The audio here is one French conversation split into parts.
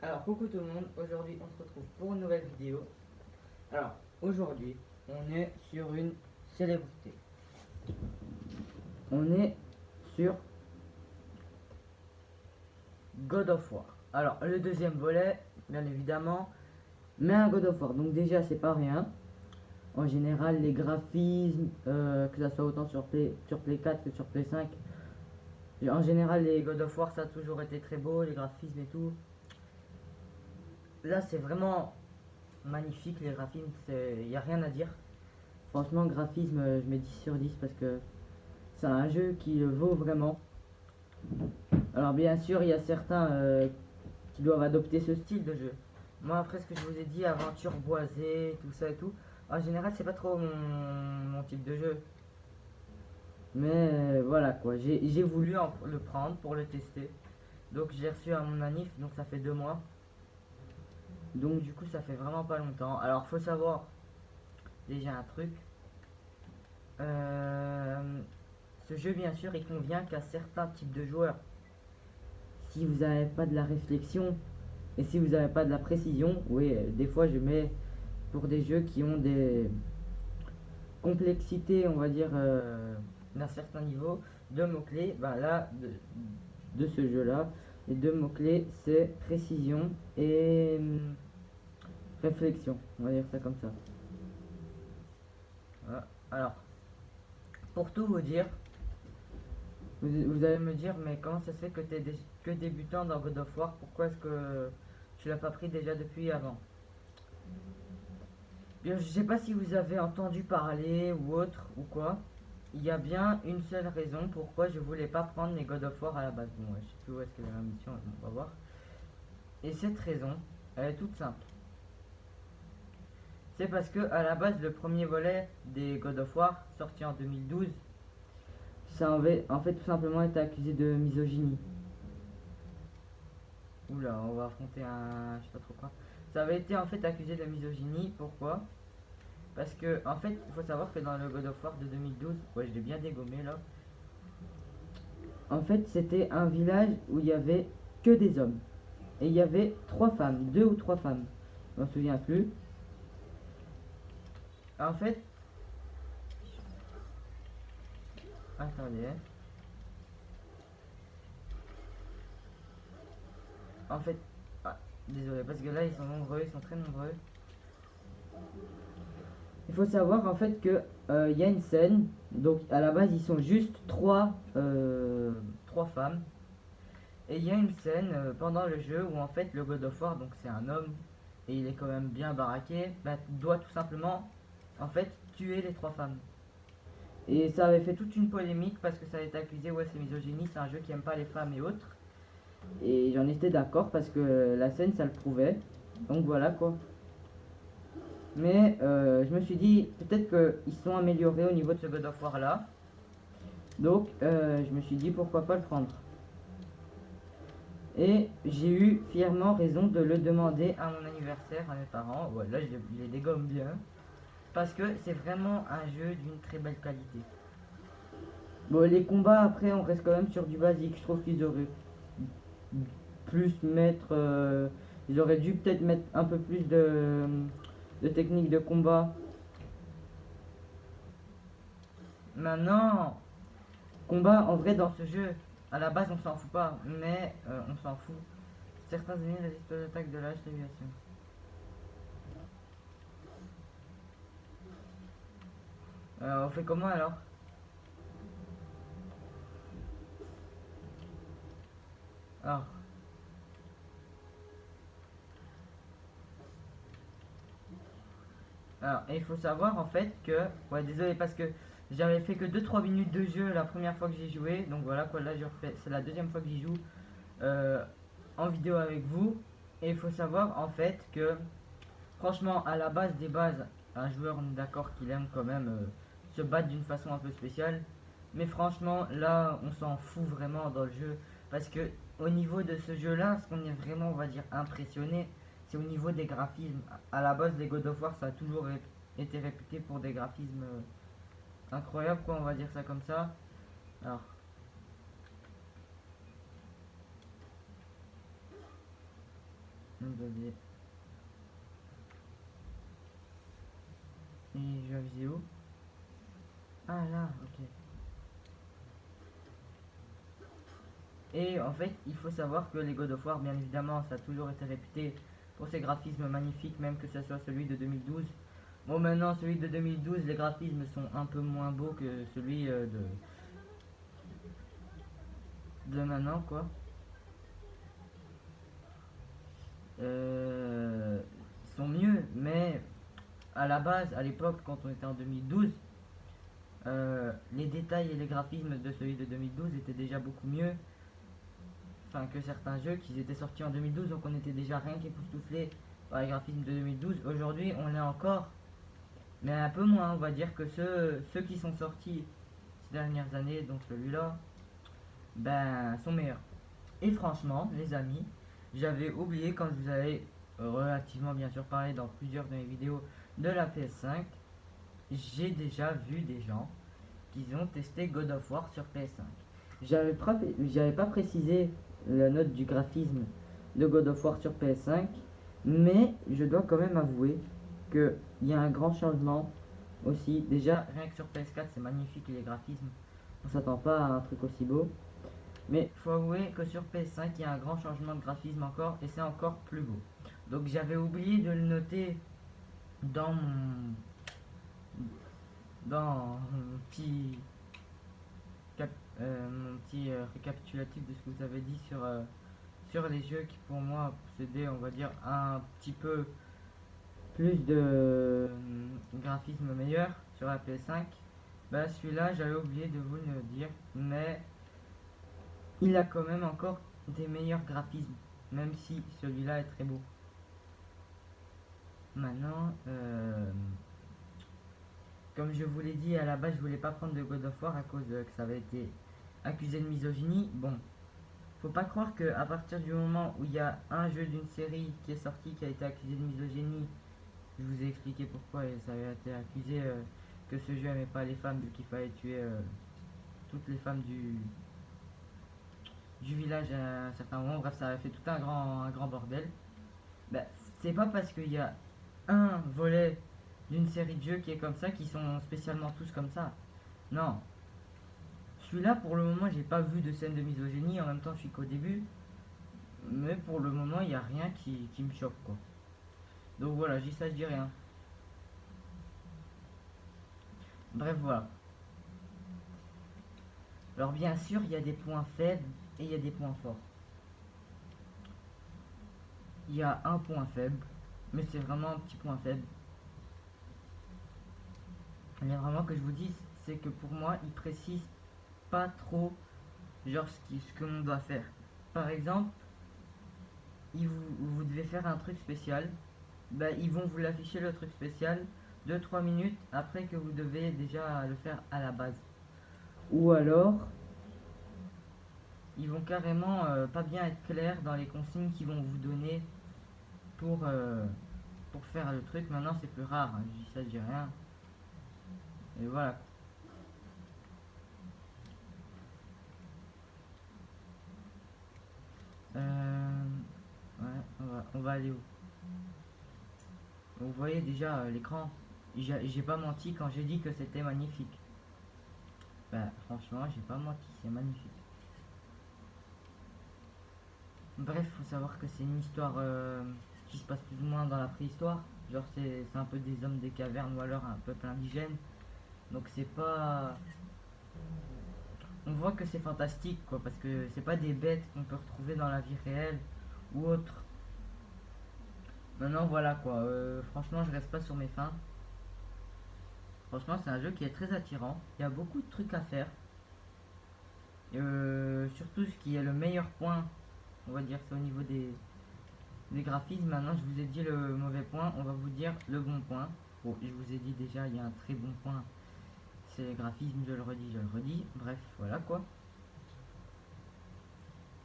Alors coucou tout le monde, aujourd'hui on se retrouve pour une nouvelle vidéo. Alors aujourd'hui on est sur une célébrité. On est sur God of War. Alors le deuxième volet, bien évidemment, mais un God of War. Donc déjà c'est pas rien. En général les graphismes, que ça soit autant sur Play 4 que sur Play 5. En général les God of War ça a toujours été très beau, les graphismes et tout. Là c'est vraiment magnifique les graphismes, il n'y a rien à dire. Franchement, graphisme, je mets 10 sur 10 parce que c'est un jeu qui le vaut vraiment. Alors bien sûr, il y a certains qui doivent adopter ce style de jeu. Moi, après ce que je vous ai dit, aventure boisée, tout ça et tout, en général, c'est pas trop mon type de jeu. Mais voilà quoi, j'ai voulu le prendre pour le tester. Donc j'ai reçu à mon anniv, donc ça fait 2 mois. Donc du coup, ça fait vraiment pas longtemps. Alors faut savoir déjà un truc. Ce jeu, bien sûr, il convient qu'à certains types de joueurs. Si vous n'avez pas de la réflexion et si vous n'avez pas de la précision, oui, des fois je mets pour des jeux qui ont des complexités, on va dire, d'un certain niveau, deux mots-clés. Ben là, de ce jeu-là, les deux mots-clés, c'est précision et réflexion. On va dire ça comme ça. Voilà. Alors, pour tout vous dire, vous allez me dire, mais comment ça se fait que tu es que débutant dans God of War? Pourquoi est-ce que tu l'as pas pris déjà depuis avant? Bien, je sais pas si vous avez entendu parler ou autre ou quoi. Il y a bien une seule raison pourquoi je voulais pas prendre les God of War à la base. Bon, ouais, je sais plus où est-ce qu'elle est la mission, on va voir. Et cette raison, elle est toute simple. C'est parce que à la base, le premier volet des God of War, sorti en 2012, ça avait en fait tout simplement été accusé de misogynie. Oula, on va affronter un... je sais pas trop quoi. Ça avait été en fait accusé de misogynie, pourquoi? Parce que, en fait, il faut savoir que dans le God of War de 2012, ouais, je l'ai bien dégommé là. En fait, c'était un village où il y avait que des hommes. Et il y avait 3 femmes, 2 ou 3 femmes. Je m'en souviens plus. En fait, attendez. En fait, ah, désolé, parce que là, ils sont nombreux, ils sont très nombreux. Il faut savoir en fait que il y a une scène, donc à la base ils sont juste 3 femmes. Et il y a une scène pendant le jeu où en fait le God of War, donc c'est un homme, et il est quand même bien baraqué, bah, doit tout simplement en fait tuer les 3 femmes. Et ça avait fait toute une polémique parce que ça a été accusé, ouais c'est misogynie, c'est un jeu qui aime pas les femmes et autres. Et j'en étais d'accord parce que la scène ça le prouvait. Donc voilà quoi. Mais je me suis dit peut-être qu'ils sont améliorés au niveau de ce God of War là. Donc je me suis dit pourquoi pas le prendre. Et j'ai eu fièrement raison de le demander à mon anniversaire à mes parents. Voilà, je les dégomme bien. Parce que c'est vraiment un jeu d'une très belle qualité. Bon, les combats après, on reste quand même sur du basique. Je trouve qu'ils auraient plus mettre. Ils auraient dû peut-être mettre un peu plus de techniques de combat. Maintenant, combat en vrai dans ce jeu, à la base on s'en fout pas, mais on s'en fout. Certains ennemis résistent aux attaques de l'âge d'évasion. On fait comment alors? Alors, et il faut savoir en fait que, ouais désolé parce que j'avais fait que 2-3 minutes de jeu la première fois que j'ai joué, donc voilà quoi, là je refais, c'est la deuxième fois que j'y joue en vidéo avec vous. Et il faut savoir en fait que franchement à la base des bases, un joueur on est d'accord qu'il aime quand même se battre d'une façon un peu spéciale. Mais franchement là on s'en fout vraiment dans le jeu parce que au niveau de ce jeu là, ce qu'on est vraiment on va dire impressionné, c'est au niveau des graphismes. À la base, les God of War, ça a toujours été réputé pour des graphismes incroyables, quoi, on va dire ça comme ça. Alors, vous avez... Et je vais viser où? Ah là, ok. Et en fait, il faut savoir que les God of War, bien évidemment, ça a toujours été réputé pour ses graphismes magnifiques, même que ce soit celui de 2012. Bon, maintenant, celui de 2012, les graphismes sont un peu moins beaux que celui de maintenant, quoi. Ils sont mieux, mais à la base, à l'époque, quand on était en 2012, les détails et les graphismes de celui de 2012 étaient déjà beaucoup mieux, enfin, que certains jeux qui étaient sortis en 2012, donc on était déjà rien qu'époustouflé par les graphismes de 2012. Aujourd'hui, on l'est encore, mais un peu moins, on va dire, que ceux qui sont sortis ces dernières années, donc celui-là, ben, sont meilleurs. Et franchement, les amis, j'avais oublié, quand je vous avais relativement bien sûr parlé dans plusieurs de mes vidéos de la PS5, j'ai déjà vu des gens qui ont testé God of War sur PS5. J'avais pas précisé la note du graphisme de God of War sur PS5, mais je dois quand même avouer qu'il y a un grand changement aussi. Déjà, rien que sur PS4, c'est magnifique les graphismes. On s'attend pas à un truc aussi beau. Mais faut avouer que sur PS5, il y a un grand changement de graphisme encore et c'est encore plus beau. Donc j'avais oublié de le noter dans mon petit récapitulatif de ce que vous avez dit sur les jeux qui pour moi possédaient, on va dire, un petit peu plus de graphisme meilleur sur la PS5. Bah celui-là j'avais oublié de vous le dire, mais il a quand même encore des meilleurs graphismes, même si celui-là est très beau. Maintenant, comme je vous l'ai dit à la base, je voulais pas prendre de God of War à cause que ça avait été accusé de misogynie. Bon, faut pas croire que à partir du moment où il y a un jeu d'une série qui est sorti qui a été accusé de misogynie, je vous ai expliqué pourquoi et ça avait été accusé que ce jeu aimait pas les femmes vu qu'il fallait tuer toutes les femmes du village à un certain moment. Bref, ça avait fait tout un grand bordel. Bah, c'est pas parce qu'il y a un volet d'une série de jeux qui est comme ça qui sont spécialement tous comme ça. Non. Celui-là, pour le moment, j'ai pas vu de scène de misogynie. En même temps, je suis qu'au début. Mais pour le moment, il n'y a rien qui me choque, quoi. Donc voilà, je dis ça, je dis rien. Bref, voilà. Alors bien sûr, il y a des points faibles et il y a des points forts. Il y a un point faible, mais c'est vraiment un petit point faible. Mais vraiment que je vous dise, c'est que pour moi, il précise pas trop genre ce que l'on doit faire. Par exemple, vous devez faire un truc spécial, bah, ils vont vous l'afficher le truc spécial 2-3 minutes après que vous devez déjà le faire à la base. Ou alors, ils vont carrément pas bien être clairs dans les consignes qu'ils vont vous donner pour faire le truc. Maintenant, c'est plus rare, hein. Je dis ça, je dis rien. Et voilà. Ouais, on va aller où? Vous voyez déjà l'écran. J'ai pas menti quand j'ai dit que c'était magnifique. Bah franchement, j'ai pas menti, c'est magnifique. Bref, faut savoir que c'est une histoire qui se passe plus ou moins dans la préhistoire. Genre c'est un peu des hommes des cavernes ou alors un peuple indigène. Donc c'est pas... On voit que c'est fantastique quoi, parce que c'est pas des bêtes qu'on peut retrouver dans la vie réelle ou autre. Maintenant voilà quoi, franchement je reste pas sur mes fins. Franchement c'est un jeu qui est très attirant, il y a beaucoup de trucs à faire. Surtout ce qui est le meilleur point, on va dire c'est au niveau des graphismes. Maintenant je vous ai dit le mauvais point, on va vous dire le bon point. Bon, je vous ai dit déjà il y a un très bon point, c'est les graphismes, je le redis, bref voilà quoi.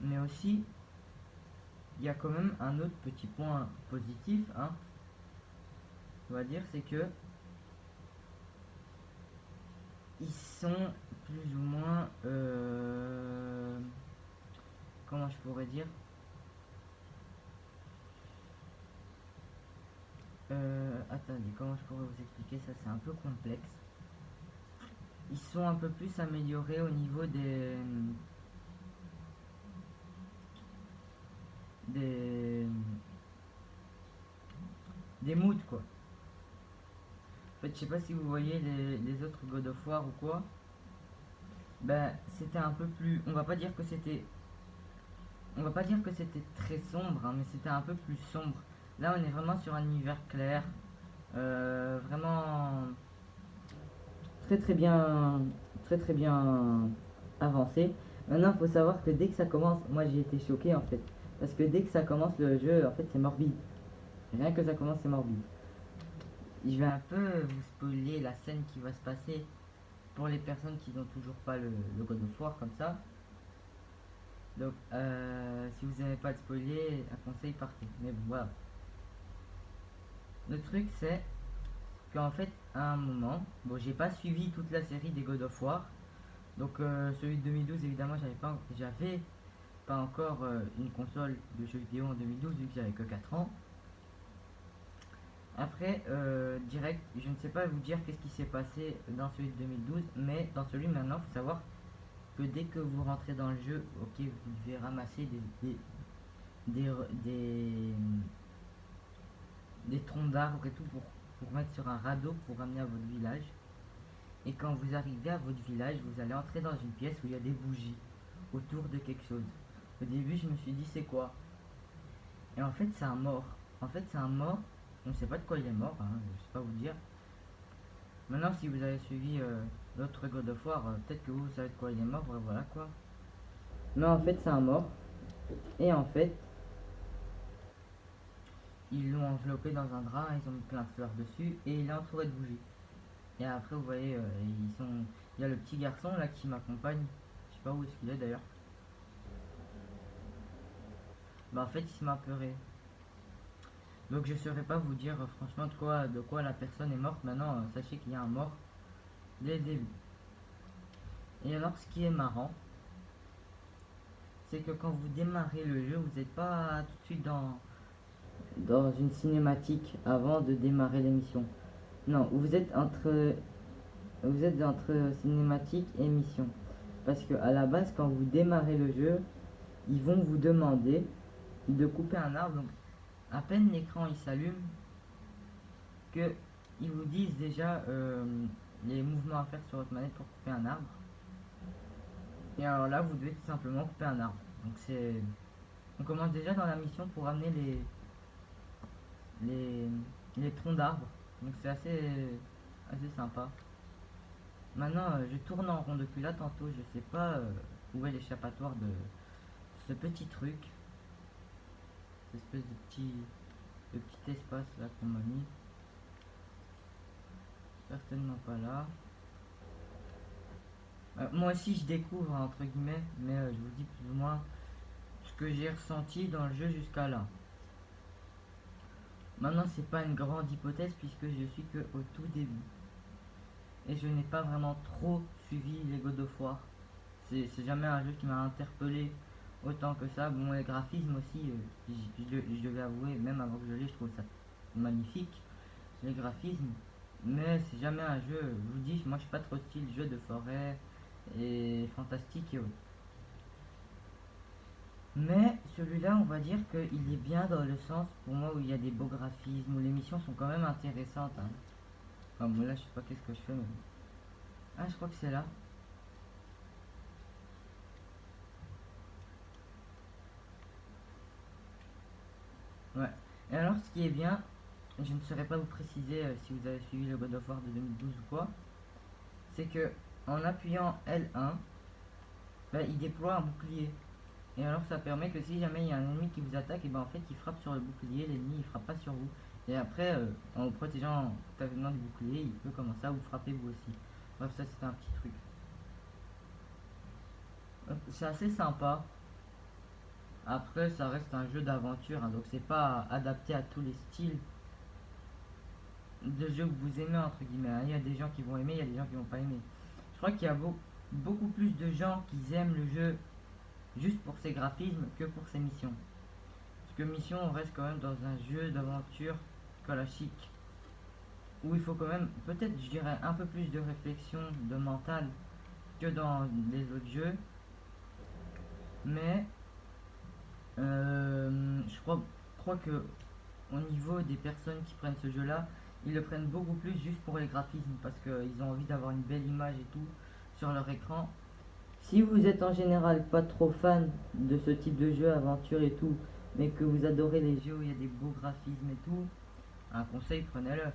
Mais aussi il y a quand même un autre petit point positif, hein, on va dire, c'est que ils sont plus ou moins comment je pourrais dire, Attendez, comment je pourrais vous expliquer ça? C'est un peu complexe. Ils sont un peu plus améliorés au niveau des, des moods, quoi. En fait, je sais pas si vous voyez les autres God of War ou quoi. Ben, c'était un peu plus. On va pas dire que c'était très sombre, hein, mais c'était un peu plus sombre. Là, on est vraiment sur un univers clair, vraiment très très bien avancé. Maintenant, il faut savoir que dès que ça commence, moi j'ai été choqué en fait, parce que dès que ça commence le jeu, en fait, c'est morbide. Rien que ça commence, c'est morbide. Je vais un peu vous spoiler la scène qui va se passer pour les personnes qui n'ont toujours pas le God of War comme ça. Donc, si vous n'aimez pas le spoiler, un conseil, partez. Mais bon, voilà. Le truc, c'est qu'en fait, à un moment, bon, j'ai pas suivi toute la série des God of War. Donc, celui de 2012, évidemment, j'avais pas encore une console de jeux vidéo en 2012, vu que j'avais que 4 ans. Après, direct, je ne sais pas vous dire qu'est-ce qui s'est passé dans celui de 2012, mais dans celui maintenant, il faut savoir que dès que vous rentrez dans le jeu, ok, vous devez ramasser des, des, des troncs d'arbres et tout pour mettre sur un radeau pour ramener à votre village. Et quand vous arrivez à votre village, vous allez entrer dans une pièce où il y a des bougies autour de quelque chose. Au début, je me suis dit, c'est quoi? Et en fait, c'est un mort. En fait, c'est un mort. On ne sait pas de quoi il est mort, hein, je ne sais pas vous dire. Maintenant, si vous avez suivi l'autre God of War, peut-être que vous savez de quoi il est mort, voilà quoi. Mais en fait, c'est un mort. Et en fait, ils l'ont enveloppé dans un drap, ils ont mis plein de fleurs dessus, et il est entouré de bougies. Et après, vous voyez, il y a le petit garçon là qui m'accompagne. Je sais pas où est-ce qu'il est d'ailleurs. Bah en fait, il m'a apeuré. Donc je saurais pas vous dire franchement de quoi la personne est morte. Maintenant, sachez qu'il y a un mort dès le début. Et alors, ce qui est marrant, c'est que quand vous démarrez le jeu, vous n'êtes pas tout de suite dans une cinématique avant de démarrer l'émission. Non, vous êtes entre cinématique et mission. Parce que à la base, quand vous démarrez le jeu, ils vont vous demander de couper un arbre. Donc, à peine l'écran il s'allume, que ils vous disent déjà les mouvements à faire sur votre manette pour couper un arbre. Et alors là, vous devez tout simplement couper un arbre. Donc on commence déjà dans la mission pour ramener les, les troncs d'arbres. Donc c'est assez sympa. Maintenant, je tourne en rond depuis là tantôt. Je sais pas où est l'échappatoire de ce petit truc. Cette espèce de petit espace là qu'on m'a mis. Certainement pas là. Moi aussi je découvre entre guillemets, mais je vous dis plus ou moins ce que j'ai ressenti dans le jeu jusqu'à là. Maintenant c'est pas une grande hypothèse puisque je suis que au tout début. Et je n'ai pas vraiment trop suivi les God of War. C'est jamais un jeu qui m'a interpellé autant que ça. Bon, les graphismes aussi, je devais avouer, même avant que je l'ai, je trouve ça magnifique. Les graphismes, mais c'est jamais un jeu, je vous dis, moi je suis pas trop style jeu de forêt et fantastique et autres. Mais celui-là, on va dire qu'il est bien dans le sens, pour moi, où il y a des beaux graphismes, où les missions sont quand même intéressantes. Hein. Enfin, bon, là, je sais pas qu'est-ce que je fais, mais... Ah, je crois que c'est là. Ouais. Et alors, ce qui est bien, je ne saurais pas vous préciser si vous avez suivi le God of War de 2012 ou quoi, c'est que en appuyant L1, bah, il déploie un bouclier. Et alors ça permet que si jamais il y a un ennemi qui vous attaque, et ben en fait il frappe sur le bouclier, l'ennemi il frappe pas sur vous. Et après, en vous protégeant totalement du bouclier, il peut commencer à vous frapper vous aussi. Bref, ça c'était un petit truc. C'est assez sympa. Après, ça reste un jeu d'aventure, hein, donc c'est pas adapté à tous les styles de jeux que vous aimez, entre guillemets. Hein. Il y a des gens qui vont aimer, il y a des gens qui vont pas aimer. Je crois qu'il y a beaucoup plus de gens qui aiment le jeu juste pour ses graphismes que pour ses missions. Parce que mission, on reste quand même dans un jeu d'aventure Call Chic, où il faut quand même, peut-être, je dirais, un peu plus de réflexion, de mental que dans les autres jeux. Mais je crois que au niveau des personnes qui prennent ce jeu-là, ils le prennent beaucoup plus juste pour les graphismes parce qu'ils ont envie d'avoir une belle image et tout sur leur écran. Si vous êtes en général pas trop fan de ce type de jeu, aventure et tout, mais que vous adorez les jeux où il y a des beaux graphismes et tout, un conseil, prenez-le.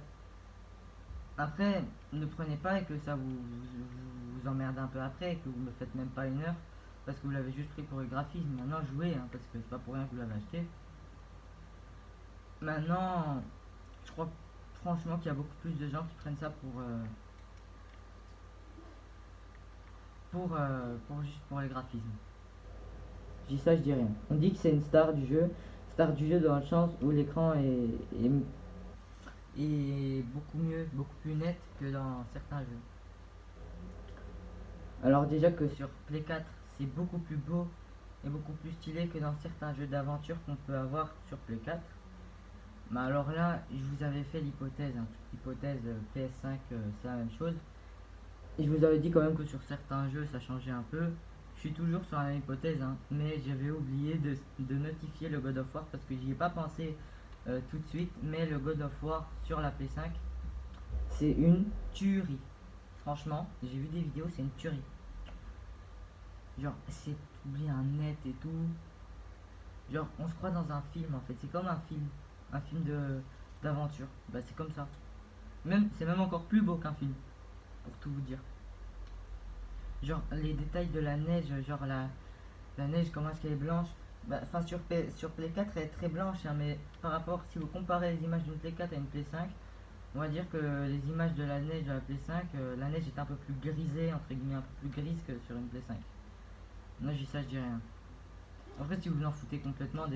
Après, ne prenez pas et que ça vous emmerde un peu après, et que vous ne le faites même pas une heure, parce que vous l'avez juste pris pour le graphisme. Maintenant, jouez, hein, parce que c'est pas pour rien que vous l'avez acheté. Maintenant, je crois franchement qu'il y a beaucoup plus de gens qui prennent ça pour juste pour les graphismes. Je dis ça, je dis rien. On dit que c'est une star du jeu dans le sens où l'écran est beaucoup mieux, beaucoup plus net que dans certains jeux. Alors déjà que sur Play 4, c'est beaucoup plus beau et beaucoup plus stylé que dans certains jeux d'aventure qu'on peut avoir sur Play 4. Mais alors là, je vous avais fait l'hypothèse, hein, l'hypothèse PS5, c'est la même chose. Et je vous avais dit quand même que sur certains jeux, ça changeait un peu. Je suis toujours sur la même hypothèse, hein, mais j'avais oublié de notifier le God of War parce que j'y ai pas pensé tout de suite. Mais le God of War sur la PS5, c'est une tuerie. Franchement, j'ai vu des vidéos, c'est une tuerie. Genre, c'est bien net et tout. Genre, on se croit dans un film en fait. C'est comme un film d'aventure. Bah, c'est comme ça. C'est même encore plus beau qu'un film, pour tout vous dire. Genre, les détails de la neige, genre la neige, comment est-ce qu'elle est blanche. Bah, enfin, sur Play 4, elle est très blanche, hein, mais par rapport, si vous comparez les images d'une Play 4 à une Play 5, on va dire que les images de la neige de la Play 5, la neige est un peu plus grisée, entre guillemets, un peu plus grise que sur une Play 5. Moi, je dis ça, je dis rien. Après, si vous vous en foutez complètement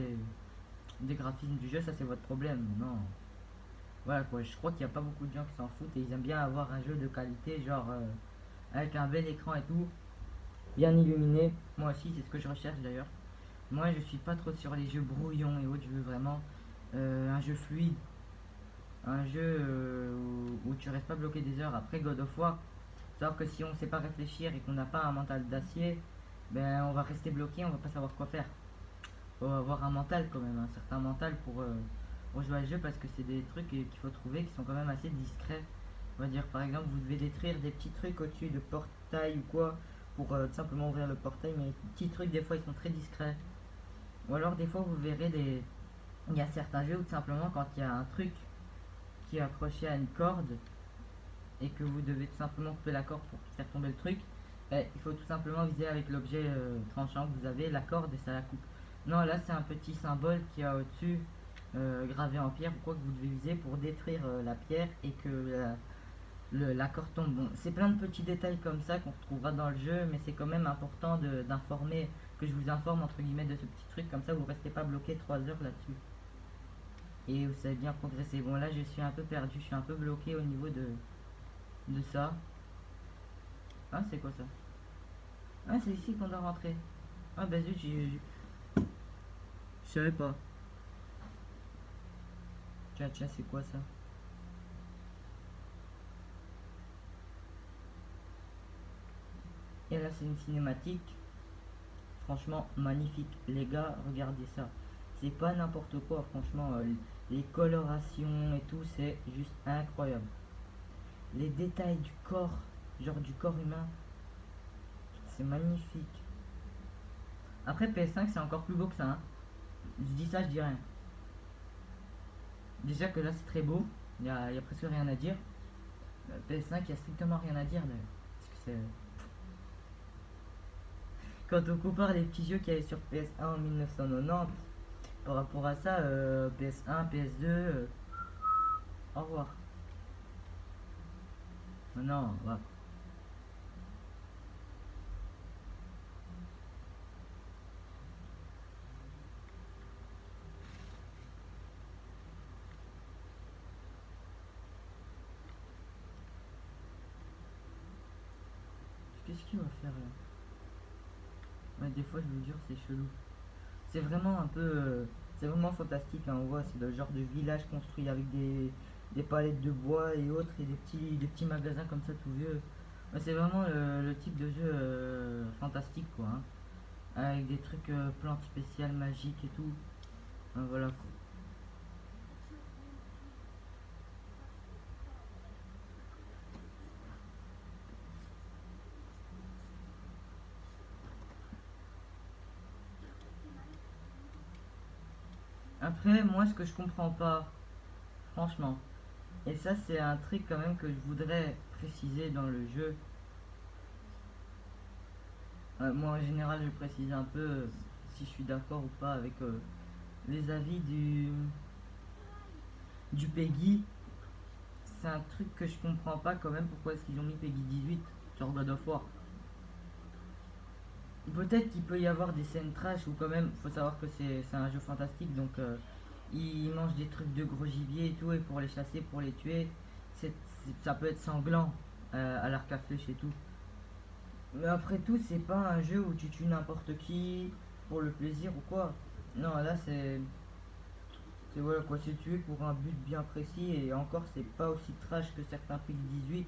des graphismes du jeu, ça c'est votre problème. Non. Voilà quoi, je crois qu'il n'y a pas beaucoup de gens qui s'en foutent et ils aiment bien avoir un jeu de qualité, genre avec un bel écran et tout, bien illuminé. Moi aussi, c'est ce que je recherche d'ailleurs. Moi, je suis pas trop sur les jeux brouillons et autres, je veux vraiment un jeu fluide, un jeu où tu restes pas bloqué des heures. Après God of War, savoir que si on sait pas réfléchir et qu'on n'a pas un mental d'acier, ben on va rester bloqué, on va pas savoir quoi faire. Faut avoir un mental quand même, un certain mental pour jouer à ce jeu parce que c'est des trucs qu'il faut trouver qui sont quand même assez discrets. On va dire par exemple vous devez détruire des petits trucs au-dessus de portail ou quoi pour tout simplement ouvrir le portail, mais les petits trucs des fois ils sont très discrets. Ou alors des fois vous verrez il y a certains jeux où tout simplement quand il y a un truc qui est accroché à une corde et que vous devez tout simplement couper la corde pour faire tomber le truc, il faut tout simplement viser avec l'objet tranchant que vous avez la corde et ça la coupe. Non, là c'est un petit symbole qui a au-dessus gravé en pierre ou quoi que vous devez viser pour détruire la pierre et que la corde tombe. Bon, c'est plein de petits détails comme ça qu'on retrouvera dans le jeu, mais c'est quand même important d'informer, que je vous informe entre guillemets de ce petit truc, comme ça vous restez pas bloqué 3 heures là-dessus. Et vous savez bien progresser. Bon là je suis un peu perdu, je suis un peu bloqué au niveau de ça. Ah c'est quoi ça? Ah c'est ici qu'on doit rentrer. Ah bah zut, je savais pas. Tiens, c'est quoi ça? Et là, c'est une cinématique. Franchement, magnifique. Les gars, regardez ça. C'est pas n'importe quoi, franchement. Les colorations et tout, c'est juste incroyable. Les détails du corps, genre du corps humain, c'est magnifique. Après, PS5, c'est encore plus beau que ça. Hein. Je dis ça, je dis rien. Déjà que là, c'est très beau. Y a presque rien à dire. PS5, il y a strictement rien à dire d'ailleurs. Parce que c'est. Quand on compare les petits jeux qu'il y avait sur PS1 en 1990 par rapport à ça, PS1, PS2, au revoir. Non, voilà. Qu'est-ce qu'il va faire là? Ouais, des fois, je vous jure, c'est chelou. C'est vraiment un peu. c'est vraiment fantastique, hein. On voit, c'est le genre de village construit avec des palettes de bois et autres, et des petits magasins comme ça tout vieux. Ouais, c'est vraiment le type de jeu fantastique, quoi, hein. Avec des trucs plantes spéciales, magiques et tout. Voilà, quoi. Après, moi, ce que je comprends pas, franchement, et ça, c'est un truc quand même que je voudrais préciser dans le jeu. Moi, en général, je précise un peu si je suis d'accord ou pas avec les avis du Peggy. C'est un truc que je comprends pas quand même. Pourquoi est-ce qu'ils ont mis Peggy 18 sur God of War? Peut-être qu'il peut y avoir des scènes trash, ou quand même, faut savoir que c'est un jeu fantastique, donc ils mangent des trucs de gros gibier et tout, et pour les chasser, pour les tuer, ça peut être sanglant à l'arc à flèche et tout. Mais après tout, c'est pas un jeu où tu tues n'importe qui pour le plaisir ou quoi. Non, là c'est voilà quoi, c'est tué pour un but bien précis, et encore c'est pas aussi trash que certains Peggy 18.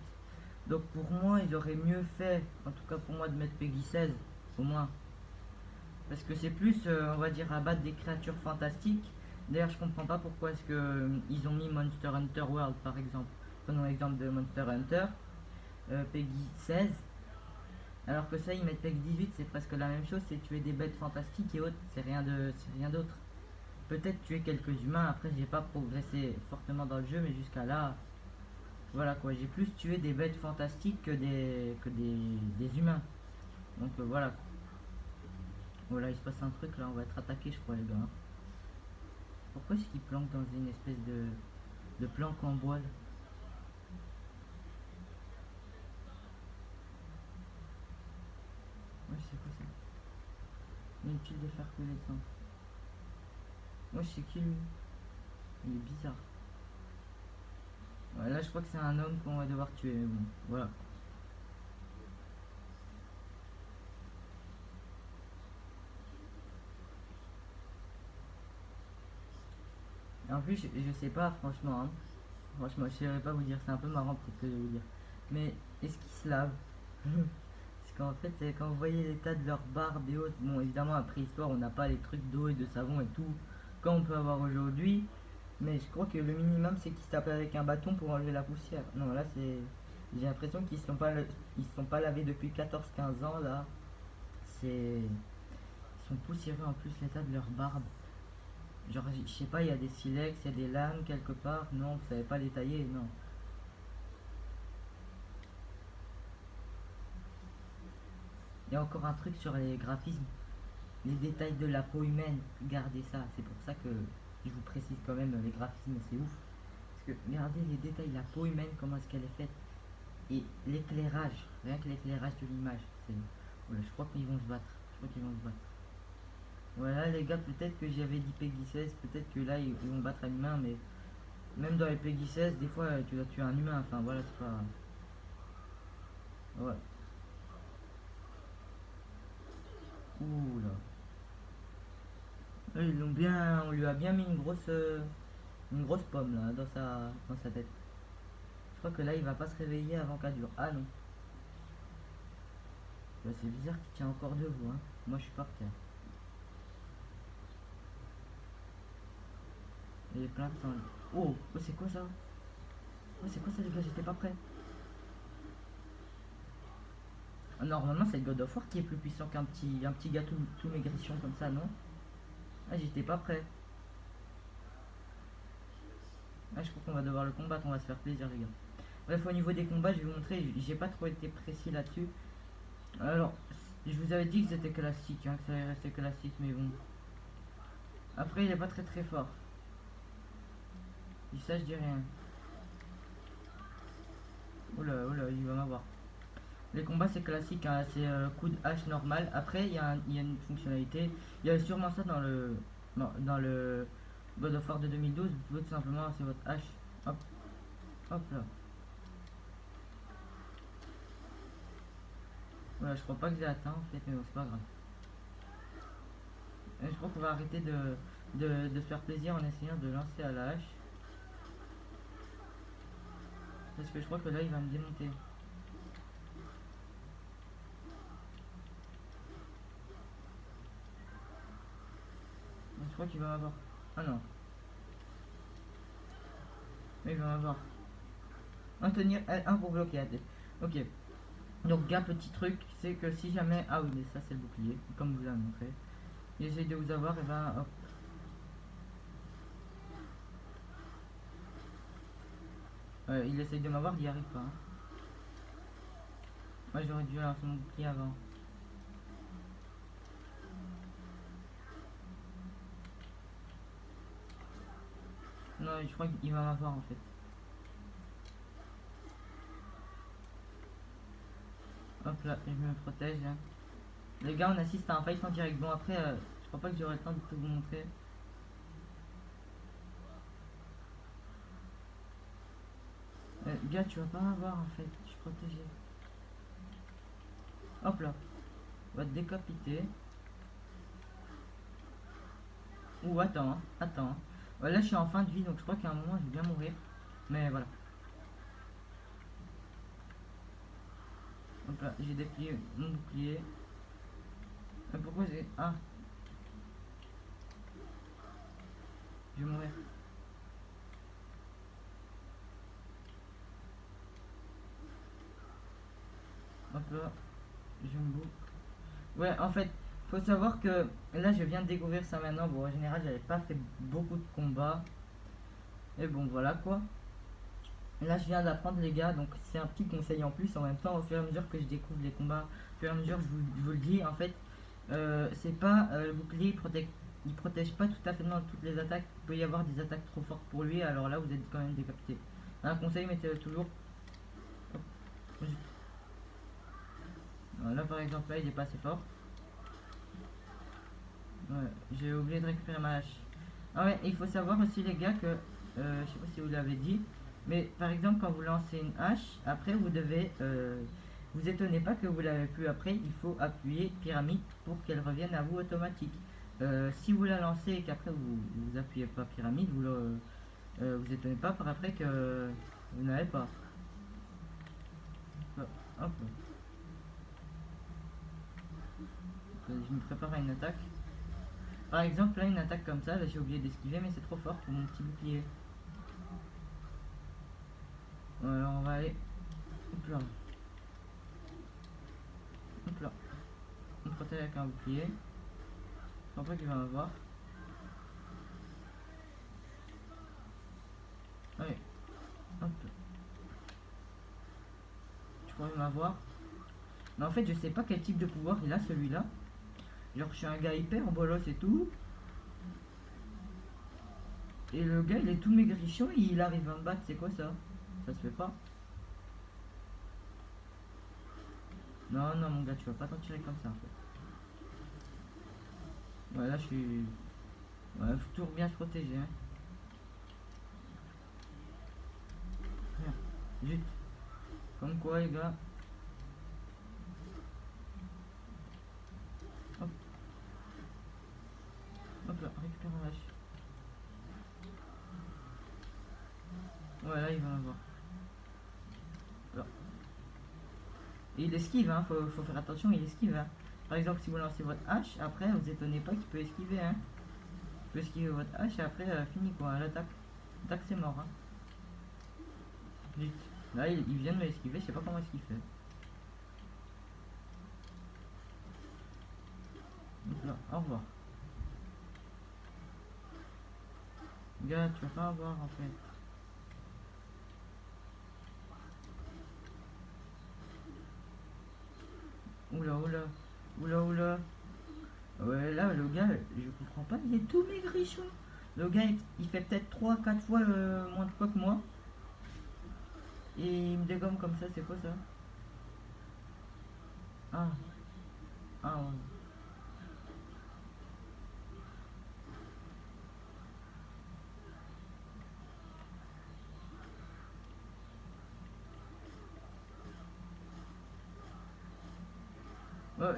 Donc pour moi, ils auraient mieux fait, en tout cas pour moi, de mettre Peggy 16 au moins. Parce que c'est plus, on va dire, abattre des créatures fantastiques. D'ailleurs, je comprends pas pourquoi est-ce que ils ont mis Monster Hunter World par exemple. Prenons l'exemple de Monster Hunter, Peggy 16. Alors que ça, ils mettent Peggy 18, c'est presque la même chose, c'est tuer des bêtes fantastiques et autres, c'est rien d'autre. Peut-être tuer quelques humains, après j'ai pas progressé fortement dans le jeu, mais jusqu'à là, voilà quoi, j'ai plus tué des bêtes fantastiques que des humains. Donc voilà. Voilà, il se passe un truc là, on va être attaqué, je crois, les gars, hein. Pourquoi est-ce qu'ils planquent dans une espèce de planque en bois là? Ouais, c'est quoi ça? Inutile de faire connaissance. Moi, je sais qui lui? Il est bizarre. Ouais, là, je crois que c'est un homme qu'on va devoir tuer, mais bon, voilà. Et en plus, je sais pas, franchement, hein. Franchement, je saurais pas vous dire, c'est un peu marrant peut-être que je vais vous dire. Mais est-ce qu'ils se lavent? Parce qu'en fait, quand vous voyez l'état de leur barbe et autres, bon, évidemment, à préhistoire, on n'a pas les trucs d'eau et de savon et tout, comme on peut avoir aujourd'hui. Mais je crois que le minimum, c'est qu'ils se tapent avec un bâton pour enlever la poussière. Non, là, c'est. J'ai l'impression qu'ils se sont pas lavés depuis 14-15 ans, là. C'est. Ils sont poussiéreux en plus, l'état de leur barbe. Genre, je sais pas, il y a des silex, il y a des lames quelque part. Non, vous savez pas les tailler, non. Il y a encore un truc sur les graphismes, les détails de la peau humaine. Regardez ça, c'est pour ça que je vous précise quand même les graphismes, c'est ouf. Parce que regardez les détails, la peau humaine, comment est-ce qu'elle est faite. Et l'éclairage, rien que l'éclairage de l'image. Voilà, je crois qu'ils vont se battre. Je crois qu'ils vont se battre. Voilà les gars, peut-être que j'avais dit Peggy 16, peut-être que là ils vont battre un humain, mais même dans les Peggy 16, des fois tu dois tuer un humain, enfin voilà, c'est pas. Ouais. Ouh là. Ils l'ont bien. On lui a bien mis une grosse pomme là dans sa tête. Je crois que là il va pas se réveiller avant qu'elle dure. Ah non. Bah, c'est bizarre qu'il tient encore debout, hein. Moi je suis par terre. Il est plein de sang. Oh, oh, c'est quoi ça? Oh, c'est quoi ça les gars? J'étais pas prêt. Ah, normalement c'est le God of War qui est plus puissant qu'un petit gars tout maigrichon comme ça, non? Ah, j'étais pas prêt. Ah, je crois qu'on va devoir le combattre, on va se faire plaisir les gars. Bref, au niveau des combats, je vais vous montrer, j'ai pas trop été précis là-dessus. Alors, je vous avais dit que c'était classique, hein, que ça allait rester classique, mais bon. Après, il est pas très très fort. Et ça, je dis rien. Oula, oula, il va m'avoir. Les combats, c'est classique, hein, c'est coup de hache normal. Après, il y a une fonctionnalité. Il y a sûrement ça dans le God of War de 2012. Vous pouvez tout simplement lancer votre hache. Hop, hop là. Voilà, je crois pas que j'ai atteint en fait, mais bon, c'est pas grave. Et je crois qu'on va arrêter de de se faire plaisir en essayant de lancer à la hache. Parce que je crois que là il va me démonter. Je crois qu'il va m'avoir. Ah non. Mais il va m'avoir. Un tenir L1 pour bloquer la tête. Ok. Donc gars, petit truc, c'est que si jamais... Ah oui, mais ça c'est le bouclier, comme vous l'avez montré. Il essaye de vous avoir, et ben hop. Il essaye de m'avoir, il n'y arrive pas. Hein. Moi j'aurais dû lancer mon bouclier avant. Non, je crois qu'il va m'avoir en fait. Hop là, je me protège. Hein. Les gars, on assiste à un fight en direct. Bon après, je crois pas que j'aurai le temps de tout vous montrer. Gars, tu vas pas m'avoir en fait, je suis protégé. Hop là, on va te décapiter. Ou attends, hein, attends. Hein. Ouais, là je suis en fin de vie donc je crois qu'à un moment je vais bien mourir. Mais voilà. Hop là, j'ai déplié mon bouclier. Mais pourquoi j'ai... Ah, je vais mourir. Hop là, je me boucle. Ouais, en fait, faut savoir que là je viens de découvrir ça maintenant. Bon, en général, j'avais pas fait beaucoup de combats. Et bon, voilà quoi. Là, je viens d'apprendre, les gars, donc c'est un petit conseil en plus. En même temps, au fur et à mesure que je découvre les combats, au fur et à mesure, je vous le dis, en fait, c'est pas le bouclier, il protège pas tout à fait dans toutes les attaques. Il peut y avoir des attaques trop fortes pour lui, alors là, vous êtes quand même décapité. Un conseil, mettez-le toujours. Là, par exemple, là, il est pas assez fort. Ouais, j'ai oublié de récupérer ma hache. Ah ouais, il faut savoir aussi les gars que, je sais pas si vous l'avez dit, mais par exemple quand vous lancez une hache, après vous devez, vous étonnez pas que vous l'avez plus après, il faut appuyer pyramide pour qu'elle revienne à vous automatique. Si vous la lancez et qu'après vous appuyez pas pyramide, vous étonnez pas par après que vous n'avez pas. Hop. Je me prépare à une attaque. Par exemple, là, une attaque comme ça, j'ai oublié d'esquiver, mais c'est trop fort pour mon petit bouclier. Alors, on va aller. Hop là. Hop là. On protège avec un bouclier. Je pense pas qu'il va m'avoir. Allez. Hop. Tu crois qu'il va m'avoir? Mais en fait, je sais pas quel type de pouvoir il a celui-là. Genre, je suis un gars hyper bolos et tout. Et le gars, il est tout maigrichon et il arrive à me battre. C'est quoi ça? Ça se fait pas. Non, non, mon gars, tu vas pas t'en tirer comme ça en fait. Ouais, là, je suis. Ouais, faut toujours bien se protéger. Hein. Zut. Comme quoi, les gars. Hop. Hop là, récupère un vache. Ouais, là, il va m'avoir. Et il esquive, hein, faut faire attention, il esquive. Hein. Par exemple, si vous lancez votre hache, après, vous étonnez pas qu'il peut esquiver. Hein. Il peut esquiver votre hache et après, fini quoi, l'attaque. L'attaque, c'est mort. Hein. Vite. Là, il vient de me esquiver, je sais pas comment est-ce qu'il fait. Donc là, au revoir. Gars, tu vas pas avoir en fait. Oula, oula, oula, oula. Ouais, là, le gars, je comprends pas, il est tout maigrichon. Le gars, il fait peut-être 3-4 fois moins de poids que moi. Et il me dégomme comme ça, c'est quoi ça? Ah, ah ouais.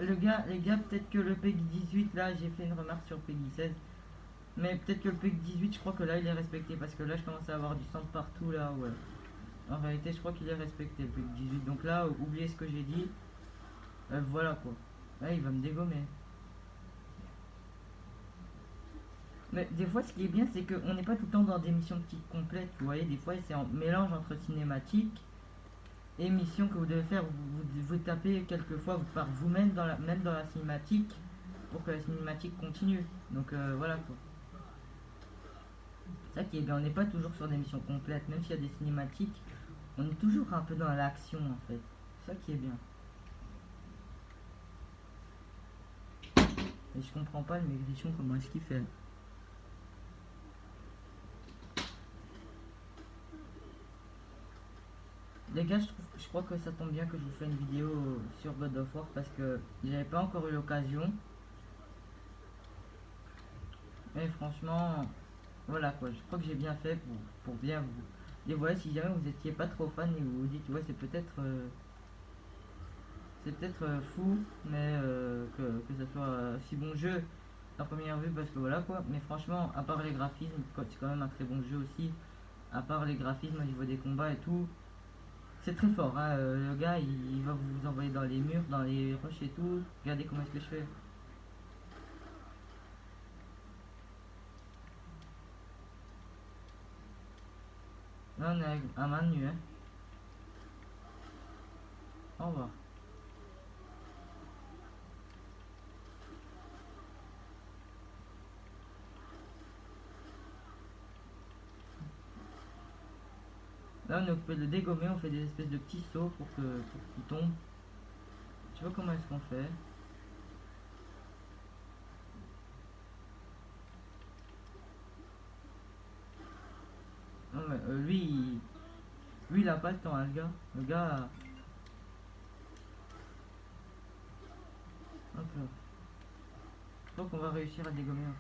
Les gars, peut-être que le Peggy 18, là, j'ai fait une remarque sur Peggy 16. Mais peut-être que le PEC 18, je crois que là il est respecté parce que là je commence à avoir du sang de partout là, ouais. En réalité, je crois qu'il est respecté le PEC 18. Donc là, oubliez ce que j'ai dit. Voilà quoi. Là, il va me dégommer. Mais des fois, ce qui est bien, c'est qu'on n'est pas tout le temps dans des missions petites complètes. Vous voyez, des fois, c'est un mélange entre cinématique et mission que vous devez faire. Vous tapez quelquefois par vous-même même dans la cinématique pour que la cinématique continue. Donc voilà quoi. C'est ça qui est bien. On n'est pas toujours sur des missions complètes. Même s'il y a des cinématiques, on est toujours un peu dans l'action en fait. C'est ça qui est bien. Et je comprends pas le maigrichon, comment est-ce qu'il fait. Les gars, je crois que ça tombe bien que je vous fais une vidéo sur God of War parce que j'avais pas encore eu l'occasion. Mais franchement, voilà quoi, je crois que j'ai bien fait pour bien vous. Et voilà, si jamais vous étiez pas trop fan et vous vous dites, ouais, c'est peut-être fou, mais que ça soit si bon jeu à première vue parce que voilà quoi. Mais franchement, à part les graphismes, c'est quand même un très bon jeu aussi. À part les graphismes au niveau des combats et tout. C'est très fort, hein. Le gars il va vous envoyer dans les murs, dans les roches et tout. Regardez comment est-ce que je fais. Là on est à main nue, hein. Au revoir. Là on est occupé de le dégommer, on fait des espèces de petits sauts pour qu'il tombe. Je sais pas comment est-ce qu'on fait. Non mais lui il a pas le temps, hein, le gars. Le gars. Hop là. Je crois qu'on va réussir à le dégommer, hein.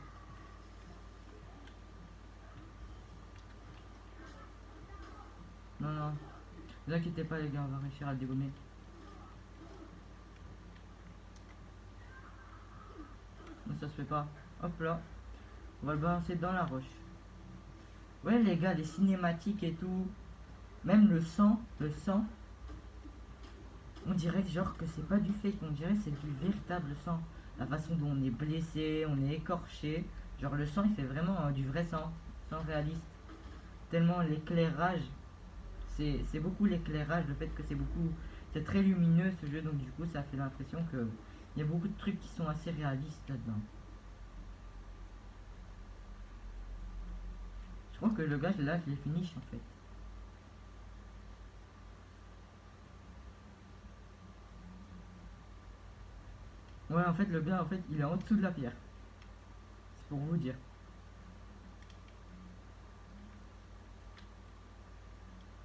Non, non. Ne vous inquiétez pas les gars, on va réussir à le dégommer. Non, ça se fait pas. Hop là. On va le balancer dans la roche. Ouais les gars, les cinématiques et tout. Même le sang. On dirait que genre que c'est pas du fake, on dirait que c'est du véritable sang. La façon dont on est blessé, on est écorché. Genre le sang il fait vraiment du vrai sang. Sang réaliste. Tellement l'éclairage. C'est beaucoup l'éclairage, le fait que c'est très lumineux ce jeu, donc du coup ça fait l'impression que il y a beaucoup de trucs qui sont assez réalistes là-dedans. Je crois que le gars là je l'ai finish en fait. Ouais en fait le gars en fait il est en dessous de la pierre. C'est pour vous dire.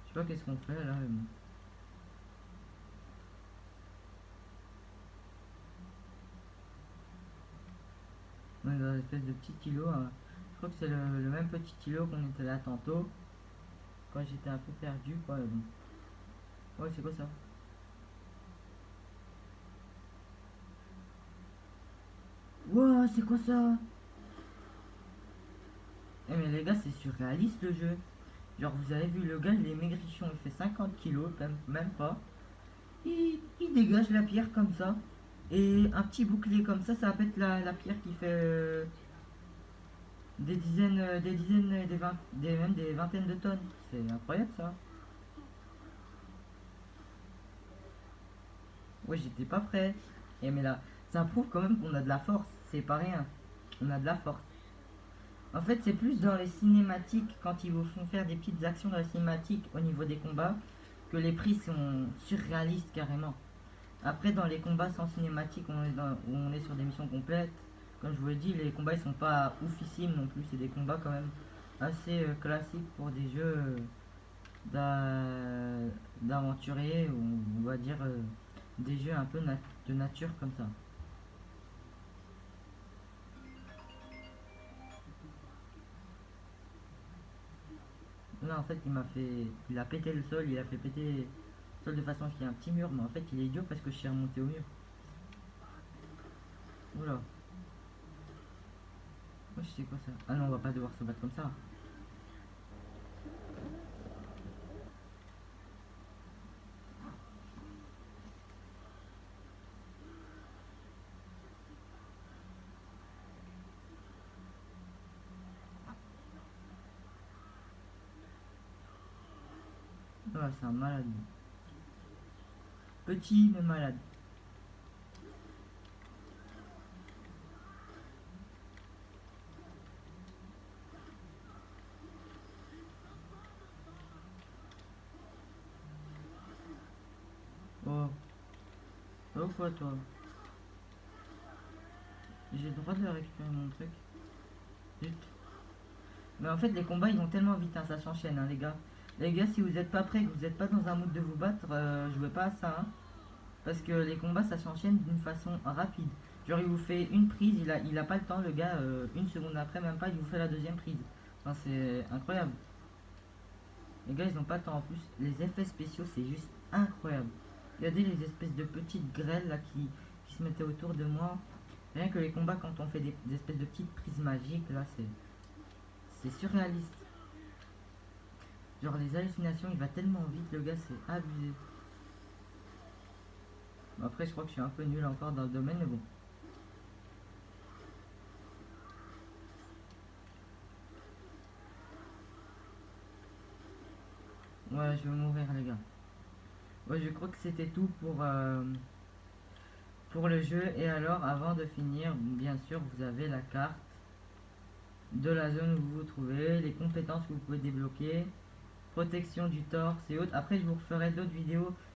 Je sais pas qu'est-ce qu'on fait là. On est dans une espèce de petit îlot, hein. Je crois que c'est le même petit îlot qu'on était là tantôt. Quand j'étais un peu perdu quoi. Ouais c'est quoi ça? Wow c'est quoi ça? Eh mais les gars c'est surréaliste le jeu. Genre vous avez vu le gars il est maigrichon, il fait 50 kilos, même pas. Il dégage la pierre comme ça. Et un petit bouclier comme ça va être la pierre qui fait des dizaines, même des vingtaines de tonnes. C'est incroyable ça. Ouais, j'étais pas prêt. Et mais là, ça prouve quand même qu'on a de la force. C'est pas rien. On a de la force. En fait, c'est plus dans les cinématiques, quand ils vous font faire des petites actions dans les cinématiques au niveau des combats, que les prix sont surréalistes carrément. Après, dans les combats sans cinématique, où on est sur des missions complètes, comme je vous l'ai dit, les combats ils sont pas oufissimes non plus. C'est des combats quand même assez classiques pour des jeux d'aventuriers, ou on va dire des jeux un peu de nature comme ça. Là en fait il a pété le sol, il a fait péter le sol de façon à ce qu'il y ait un petit mur, mais en fait il est idiot parce que je suis remonté au mur. Oula. je sais quoi ça. Ah non, on va pas devoir se battre comme ça. Ouais, c'est un malade. Petit mais malade. Oh, oh quoi toi? J'ai le droit de récupérer mon truc. Zut. Mais en fait, les combats ils vont tellement vite, hein, ça s'enchaîne, hein, les gars. Les gars, si vous êtes pas prêts, que vous êtes pas dans un mood de vous battre, jouez pas à ça, hein. Parce que les combats ça s'enchaîne d'une façon rapide. Genre, il vous fait une prise, il a pas le temps, le gars, une seconde après, même pas, il vous fait la deuxième prise. Enfin, c'est incroyable. Les gars, ils ont pas le temps en plus. Les effets spéciaux, c'est juste incroyable. Regardez les espèces de petites grêles là qui se mettaient autour de moi. Rien que les combats, quand on fait des espèces de petites prises magiques, là, c'est surréaliste. Genre, les hallucinations, il va tellement vite, le gars, c'est abusé. Bon, après, je crois que je suis un peu nul encore dans le domaine, mais bon. Ouais, je vais mourir, les gars. Ouais, je crois que c'était tout pour le jeu. Et alors, avant de finir, bien sûr, vous avez la carte de la zone où vous vous trouvez, les compétences que vous pouvez débloquer, protection du torse et autres. Après, je vous referai d'autres vidéos